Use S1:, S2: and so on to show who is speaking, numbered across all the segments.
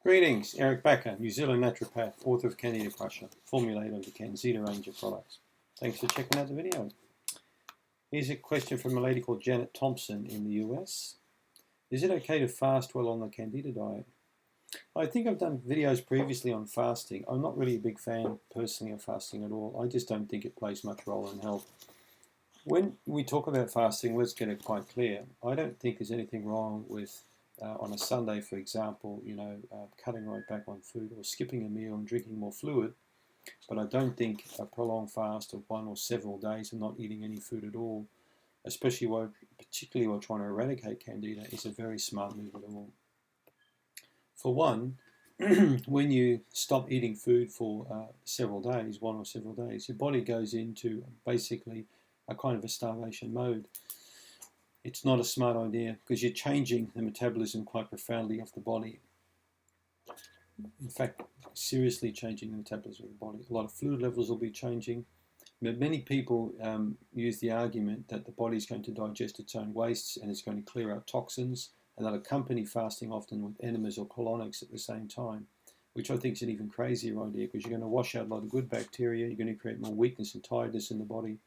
S1: Greetings, Eric Backer, New Zealand naturopath, author of Candida Crusher, formulator of the Candida range of products. Thanks for checking out the video. Here's a question from a lady called Janet Thompson in the US. Is it okay to fast while on the Candida diet? I think I've done videos previously on fasting. I'm not really a big fan personally of fasting at all. I just don't think it plays much role in health. When we talk about fasting, let's get it quite clear. I don't think there's anything wrong with on a Sunday, for example, cutting right back on food or skipping a meal and drinking more fluid. But I don't think a prolonged fast of 1 or several days of not eating any food at all, particularly while trying to eradicate Candida, is a very smart move at all. For one, when you stop eating food for several days, 1 or several days, your body goes into basically a kind of a starvation mode. It's not a smart idea because you're changing the metabolism quite profoundly of the body. In fact, seriously changing the metabolism of the body. A lot of fluid levels will be changing. But many people use the argument that the body is going to digest its own wastes and it's going to clear out toxins, and they'll accompany fasting often with enemas or colonics at the same time, which I think is an even crazier idea because you're going to wash out a lot of good bacteria, you're going to create more weakness and tiredness in the body.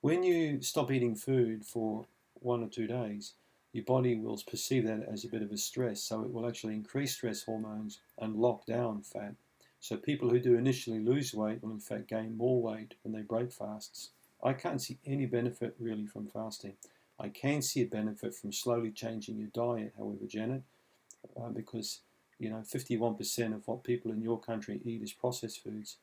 S1: When you stop eating food for 1 or 2 days, your body will perceive that as a bit of a stress, so it will actually increase stress hormones and lock down fat. So people who do initially lose weight will in fact gain more weight when they break fasts. I can't see any benefit really from fasting. I can see a benefit from slowly changing your diet, however, Janet, because 51% of what people in your country eat is processed foods.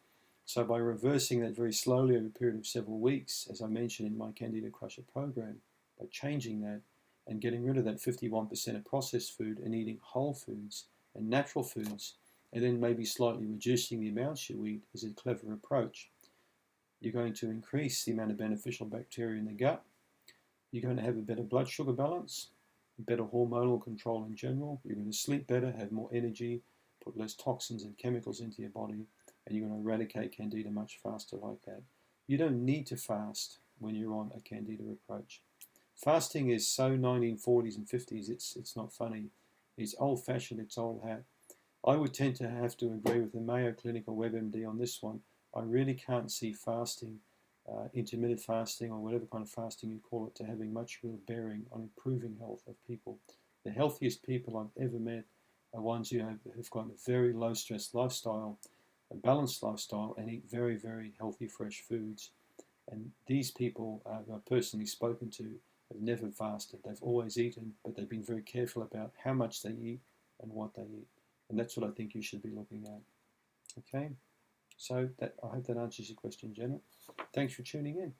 S1: So by reversing that very slowly over a period of several weeks, as I mentioned in my Candida Crusher program, by changing that and getting rid of that 51% of processed food and eating whole foods and natural foods, and then maybe slightly reducing the amounts you eat is a clever approach. You're going to increase the amount of beneficial bacteria in the gut. You're going to have a better blood sugar balance, better hormonal control in general. You're going to sleep better, have more energy, put less toxins and chemicals into your body, and you're going to eradicate Candida much faster like that. You don't need to fast when you're on a Candida approach. Fasting is so 1940s and 50s, it's not funny. It's old-fashioned, it's old hat. I would tend to have to agree with the Mayo Clinic or WebMD on this one. I really can't see fasting, intermittent fasting or whatever kind of fasting you call it, to having much real bearing on improving health of people. The healthiest people I've ever met are ones who have got a very low-stress lifestyle, a balanced lifestyle, and eat very, very healthy, fresh foods. And these people I've personally spoken to have never fasted. They've always eaten, but they've been very careful about how much they eat and what they eat. And that's what I think you should be looking at. Okay? So I hope that answers your question, Janet. Thanks for tuning in.